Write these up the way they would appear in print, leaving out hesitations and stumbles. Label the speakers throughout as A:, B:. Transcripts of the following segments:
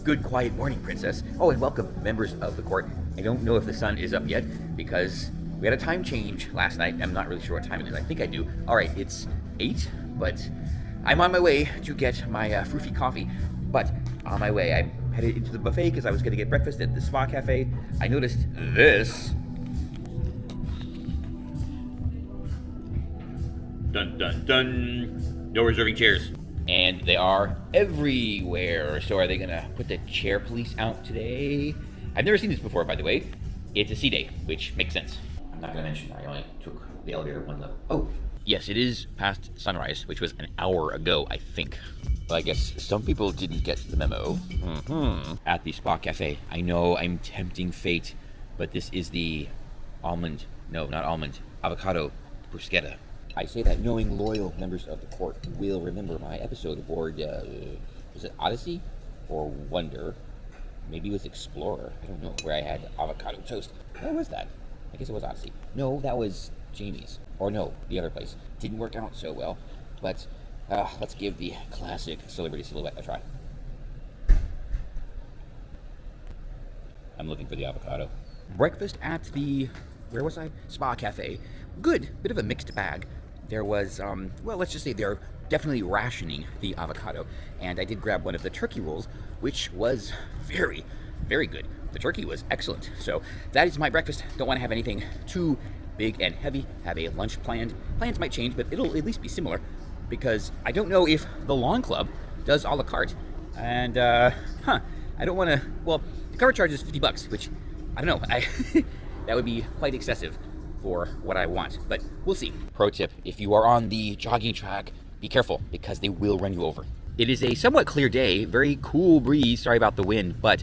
A: Good quiet morning, princess. Oh, and welcome, members of the court. I don't know if the sun is up yet because we had a time change last night. I'm not really sure what time it is. I think I do. All right, it's 8, but I'm on my way to get my froofy coffee. But on my way, I'm headed into the buffet because I was going to get breakfast at the spa cafe. I noticed this. Dun, dun, dun. No reserving chairs. And they are everywhere. So are they gonna put the chair police out today? I've never seen this before, by the way. It's a C-Day, which makes sense. I'm not gonna mention I only took the elevator one level. Oh, yes, it is past sunrise, which was an hour ago, I think. Well, I guess some people didn't get the memo. At the spa cafe. I know I'm tempting fate, but this is the avocado bruschetta. I say that knowing loyal members of the court will remember my episode aboard, was it Odyssey or Wonder? Maybe it was Explorer. I don't know, where I had avocado toast. Where was that? I guess it was Odyssey. No, that was Jamie's. Or no, the other place. Didn't work out so well. But let's give the classic celebrity silhouette a try. I'm looking for the avocado. Breakfast at the, where was I? Spa cafe. Good. Bit of a mixed bag. There was, well, let's just say they're definitely rationing the avocado. And I did grab one of the turkey rolls, which was very, very good. The turkey was excellent. So that is my breakfast. Don't want to have anything too big and heavy. Have a lunch planned. Plans might change, but it'll at least be similar because I don't know if the lawn club does a la carte. And, I don't want to, well, the cover charge is $50, which, I don't know, that would be quite excessive for what I want, but we'll see. Pro tip, if you are on the jogging track, be careful because they will run you over. It is a somewhat clear day, very cool breeze, sorry about the wind, but,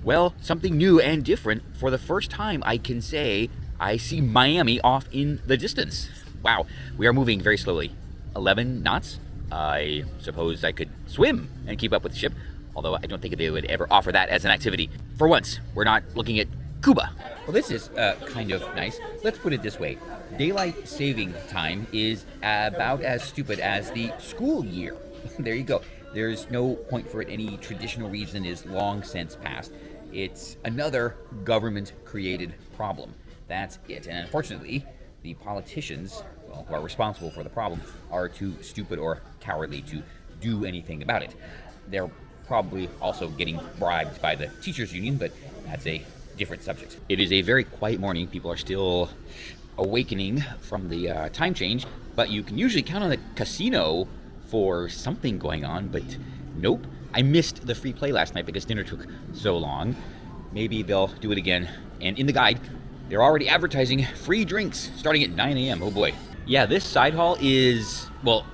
A: well, something new and different. For the first time, I can say I see Miami off in the distance. Wow, we are moving very slowly. 11 knots? I suppose I could swim and keep up with the ship, although I don't think they would ever offer that as an activity. For once, we're not looking at Cuba. Well, this is kind of nice. Let's put it this way. Daylight saving time is about as stupid as the school year. There you go. There's no point for it. Any traditional reason is long since past. It's another government-created problem. That's it. And unfortunately, the politicians, well, who are responsible for the problem, are too stupid or cowardly to do anything about it. They're probably also getting bribed by the teachers' union, but that's a different subject. It is a very quiet morning. People are still awakening from the time change, but you can usually count on the casino for something going on, but nope. I missed the free play last night because dinner took so long. Maybe they'll do it again. And in the guide, they're already advertising free drinks starting at 9 a.m. Oh boy. Yeah, this side hall is, well,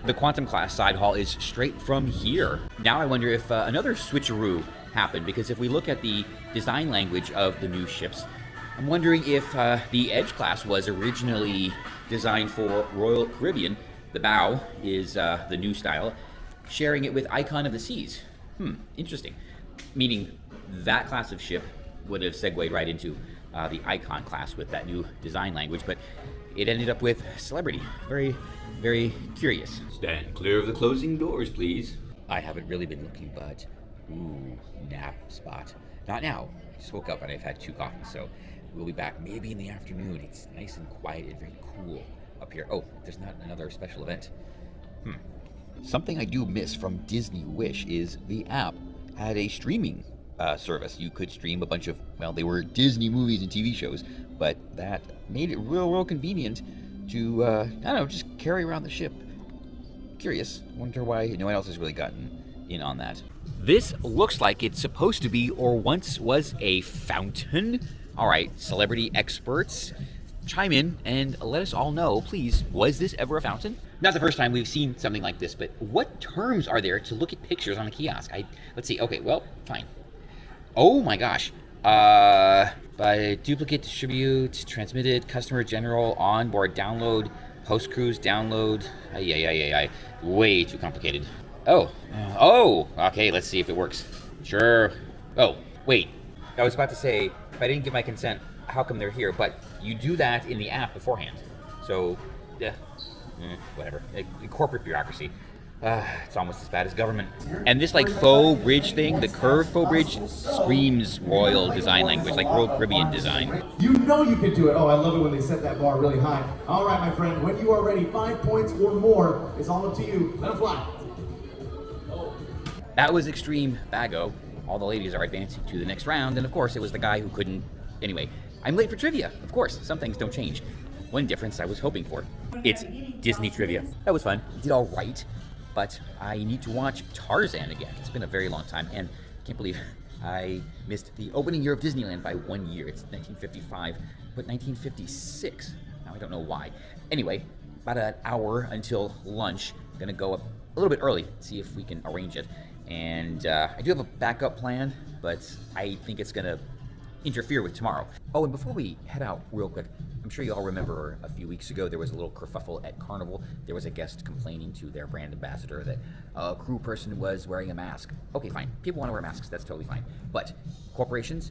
A: the quantum class side hall is straight from here. Now I wonder if another switcheroo happened, because if we look at the design language of the new ships, I'm wondering if the Edge class was originally designed for Royal Caribbean. The bow is the new style, sharing it with Icon of the Seas. Interesting. Meaning that class of ship would have segued right into the Icon class with that new design language, but it ended up with Celebrity. Very, very curious. Stand clear of the closing doors, please. I haven't really been looking, but ooh, nap spot. Not now. I just woke up and I've had 2 coffees, so we'll be back maybe in the afternoon. It's nice and quiet and very cool up here. Oh, there's not another special event. Something I do miss from Disney Wish is the app had a streaming service. You could stream a bunch of, well, they were Disney movies and TV shows, but that made it real convenient to, I don't know, just carry around the ship. Curious. Wonder why no one else has really gotten in on that. This looks like it's supposed to be, or once was, a fountain. All right, celebrity experts, chime in and let us all know, please, was this ever a fountain? Not the first time we've seen something like this, but what terms are there to look at pictures on a kiosk? Let's see. Okay, well, fine. Oh my gosh. By duplicate, distribute, transmitted, customer general, onboard download, post-cruise download. Way too complicated. Oh, okay, let's see if it works. Sure. Oh, wait. I was about to say, if I didn't give my consent, how come they're here? But you do that in the app beforehand. So, whatever. Corporate bureaucracy. It's almost as bad as government. And this like faux bridge thing, the curved faux bridge, screams royal design language, like Royal Caribbean design.
B: You know you can do it. Oh, I love it when they set that bar really high. All right, my friend, when you are ready, 5 points or more. It's all up to you. Let them fly.
A: That was extreme bago. All the ladies are advancing to the next round, and of course it was the guy who couldn't. Anyway, I'm late for trivia. Of course, some things don't change. One difference I was hoping for. It's Disney trivia. That was fun. Did all right. But I need to watch Tarzan again. It's been a very long time, and I can't believe I missed the opening year of Disneyland by 1 year. It's 1955, but 1956. Now I don't know why. Anyway, about an hour until lunch. I'm gonna go up a little bit early, see if we can arrange it. And I do have a backup plan, but I think it's gonna interfere with tomorrow. Oh, and before we head out real quick, I'm sure you all remember a few weeks ago there was a little kerfuffle at Carnival. There was a guest complaining to their brand ambassador that a crew person was wearing a mask. Okay, fine. People want to wear masks. That's totally fine. But corporations,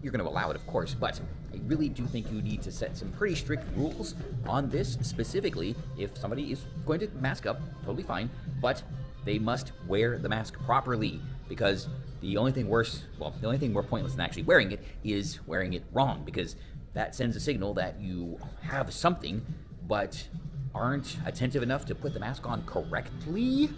A: you're going to allow it, of course. But I really do think you need to set some pretty strict rules on this. Specifically, if somebody is going to mask up, totally fine. But they must wear the mask properly, because the only thing worse, well, the only thing more pointless than actually wearing it is wearing it wrong, because that sends a signal that you have something, but aren't attentive enough to put the mask on correctly.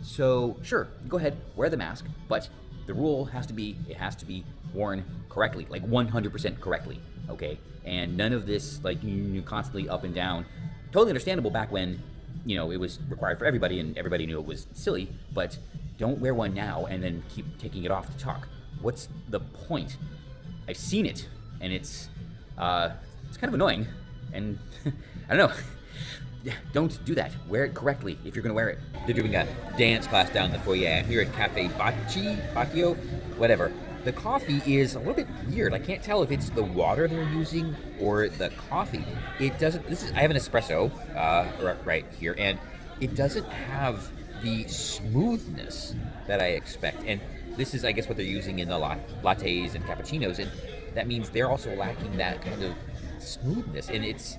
A: So sure, go ahead, wear the mask, but the rule has to be, it has to be worn correctly, like 100% correctly, okay? And none of this, like, you constantly up and down. Totally understandable back when, you know, it was required for everybody and everybody knew it was silly, but don't wear one now and then keep taking it off to talk. What's the point? I've seen it, and it's kind of annoying, and I don't know. Don't do that. Wear it correctly if you're gonna wear it. They're doing a dance class down the foyer here at Cafe Bacio, whatever. The coffee is a little bit weird. I can't tell if it's the water they're using or the coffee. It doesn't. I have an espresso right here, and it doesn't have the smoothness that I expect. And this is, I guess, what they're using in the lattes and cappuccinos, and that means they're also lacking that kind of smoothness. And it's,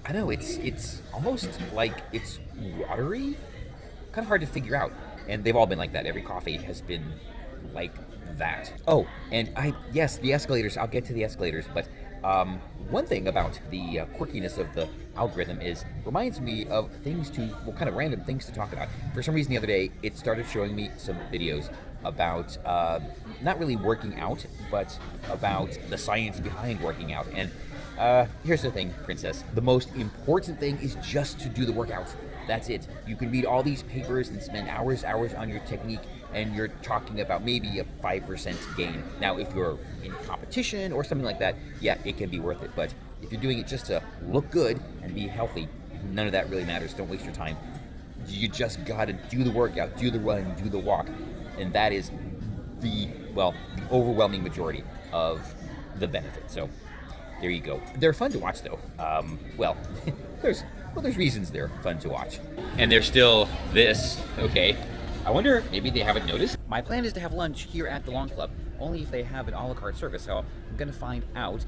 A: I don't know, it's almost like it's watery. Kind of hard to figure out. And they've all been like that. Every coffee has been like that. Oh, and yes, the escalators. I'll get to the escalators, but one thing about the quirkiness of the algorithm is reminds me of things to, well, kind of random things to talk about. For some reason the other day, it started showing me some videos about not really working out, but about the science behind working out. And here's the thing, Princess. The most important thing is just to do the workout. That's it. You can read all these papers and spend hours on your technique, and you're talking about maybe a 5% gain. Now, if you're in competition or something like that, yeah, it can be worth it. But if you're doing it just to look good and be healthy, none of that really matters. Don't waste your time. You just gotta do the workout, do the run, do the walk. And that is the overwhelming majority of the benefit. So there you go. They're fun to watch, though. There's reasons they're fun to watch. And there's still this, okay. I wonder, maybe they haven't noticed. My plan is to have lunch here at the Lawn Club, only if they have an a la carte service, so I'm gonna find out.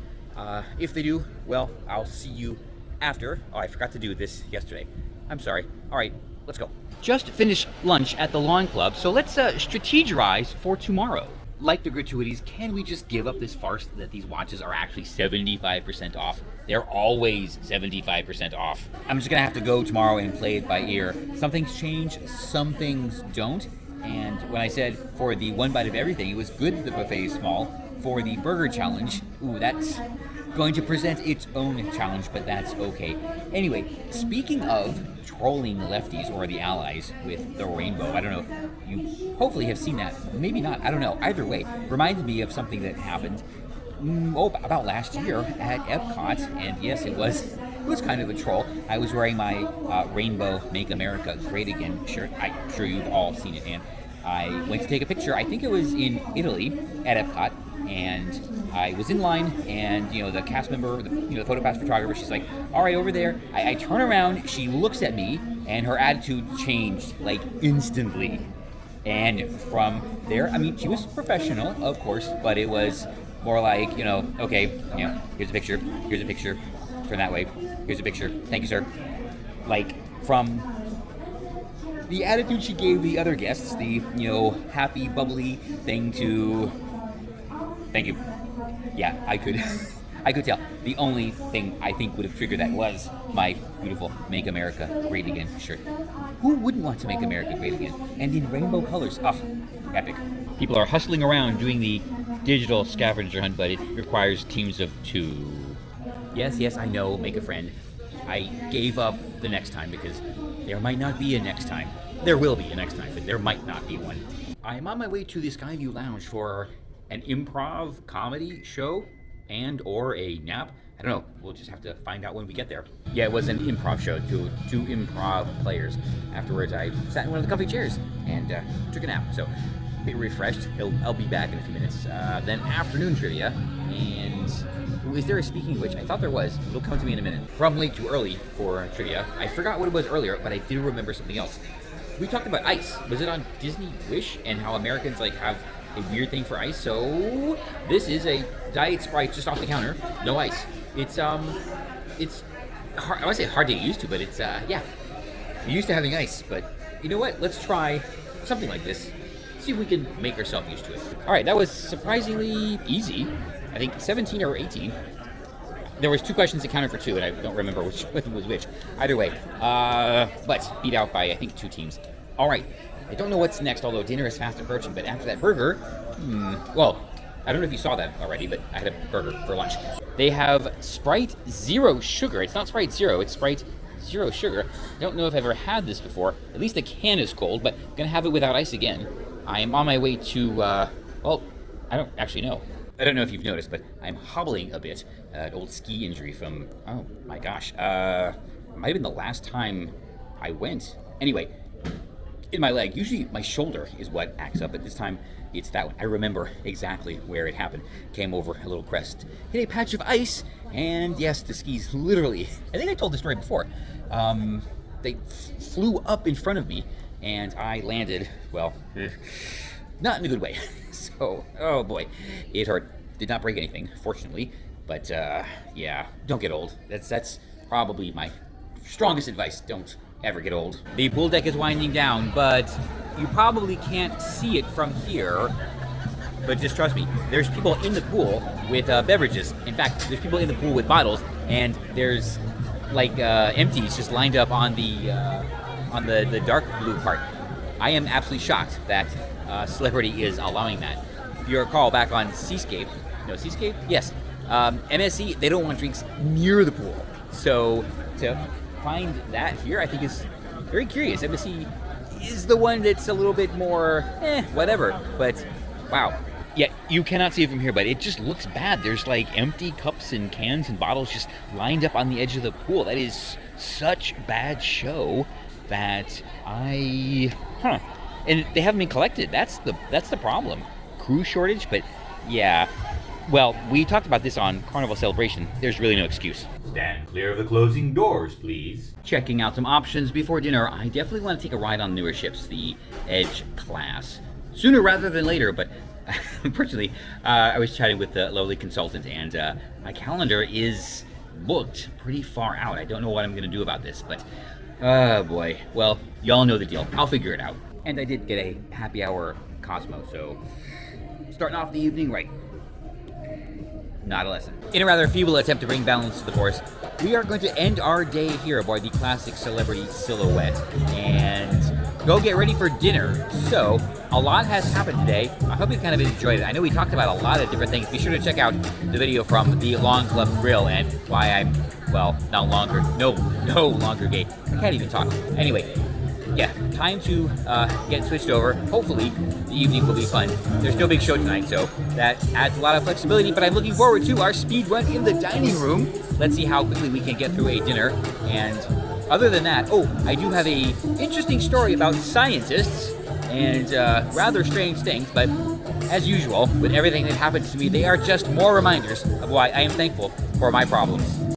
A: If they do, well, I'll see you after. Oh, I forgot to do this yesterday. I'm sorry. All right, let's go. Just finished lunch at the Lawn Club, so let's strategize for tomorrow. Like the gratuities, can we just give up this farce that these watches are actually 75% off? They're always 75% off. I'm just gonna have to go tomorrow and play it by ear. Some things change, some things don't. And when I said for the one bite of everything, it was good that the buffet is small. For the burger challenge, ooh, that's going to present its own challenge, but that's okay. Anyway, speaking of trolling the lefties or the allies with the rainbow, I don't know, you hopefully have seen that. Maybe not, I don't know. Either way, reminded me of something that happened about last year at Epcot, and yes, it was kind of a troll. I was wearing my Rainbow Make America Great Again shirt. I'm sure you've all seen it, and I went to take a picture. I think it was in Italy at Epcot, and I was in line, and you know, the cast member, the photo pass photographer, she's like, all right, over there. I turn around, she looks at me, and her attitude changed like instantly. And from there, I mean, she was professional, of course, but it was more like, you know, okay, you know, here's a picture, turn that way, here's a picture, thank you, sir. Like, from the attitude she gave the other guests, the, happy, bubbly thing to... Thank you. Yeah, I could. I could tell. The only thing I think would have triggered that was my beautiful Make America Great Again shirt. Who wouldn't want to make America great again? And in rainbow colors. Oh, epic. People are hustling around doing the digital scavenger hunt, but it requires teams of 2. Yes, I know, make a friend. I gave up the next time because there might not be a next time. There will be a next time, but there might not be one. I'm on my way to the Skyview Lounge for an improv comedy show and or a nap. I don't know. We'll just have to find out when we get there. Yeah, it was an improv show, two improv players. Afterwards, I sat in one of the comfy chairs and took a nap. So, a bit refreshed. I'll be back in a few minutes. Then afternoon trivia. And is there a speaking of which? I thought there was. It'll come to me in a minute. From late to early for trivia. I forgot what it was earlier, but I do remember something else. We talked about ice. Was it on Disney Wish and how Americans have a weird thing for ice? So this is a Diet Sprite just off the counter, no ice. It's hard, I want to say hard to get used to, but it's yeah, you're used to having ice. But you know what? Let's try something like this. See if we can make ourselves used to it. All right, that was surprisingly easy. I think 17 or 18. There was 2 questions that counted for 2, and I don't remember which was which. Either way, but beat out by I think 2 teams. All right. I don't know what's next, although dinner is fast approaching, but after that burger, well, I don't know if you saw that already, but I had a burger for lunch. They have Sprite Zero Sugar. It's not Sprite Zero, it's Sprite Zero Sugar. I don't know if I've ever had this before. At least the can is cold, but I'm going to have it without ice again. I am on my way to, well, I don't actually know. I don't know if you've noticed, but I'm hobbling a bit. An old ski injury from, oh my gosh, it might have been the last time I went. Anyway, in my leg, usually my shoulder is what acts up, but this time it's that one. I remember exactly where it happened. Came over a little crest, hit a patch of ice, and yes, the skis literally, I think I told the story before, they flew up in front of me, and I landed, well, not in a good way. So, oh boy, it hurt. Did not break anything, fortunately, but yeah, don't get old. That's probably my strongest advice. Don't ever get old. The pool deck is winding down, but you probably can't see it from here. But just trust me, there's people in the pool with beverages. In fact, there's people in the pool with bottles, and there's empties just lined up on the dark blue part. I am absolutely shocked that Celebrity is allowing that. If you recall back on Seascape, yes, MSC, they don't want drinks near the pool. So to find that here, I think is very curious. MSC is the one that's a little bit more, whatever. But wow, yeah, you cannot see it from here, but it just looks bad. There's empty cups and cans and bottles just lined up on the edge of the pool. That is such bad show that and they haven't been collected. That's the problem. Crew shortage, but yeah. Well, we talked about this on Carnival Celebration. There's really no excuse. Stand clear of the closing doors, please. Checking out some options before dinner. I definitely want to take a ride on newer ships, the Edge class. Sooner rather than later, but unfortunately, I was chatting with the lovely consultant, and my calendar is booked pretty far out. I don't know what I'm going to do about this, but oh boy. Well, y'all know the deal. I'll figure it out. And I did get a happy hour Cosmo, so starting off the evening right. Not a lesson. In a rather feeble attempt to bring balance to the course, we are going to end our day here aboard the classic Celebrity Silhouette and go get ready for dinner. So, a lot has happened today. I hope you kind of enjoyed it. I know we talked about a lot of different things. Be sure to check out the video from the Long Club Grill and why I'm, well, no longer gay. I can't even talk. Anyway, yeah, time to get switched over. Hopefully, the evening will be fun. There's no big show tonight, so that adds a lot of flexibility, but I'm looking forward to our speed run in the dining room. Let's see how quickly we can get through a dinner. And other than that, I do have a interesting story about scientists and rather strange things, but as usual, with everything that happens to me, they are just more reminders of why I am thankful for my problems.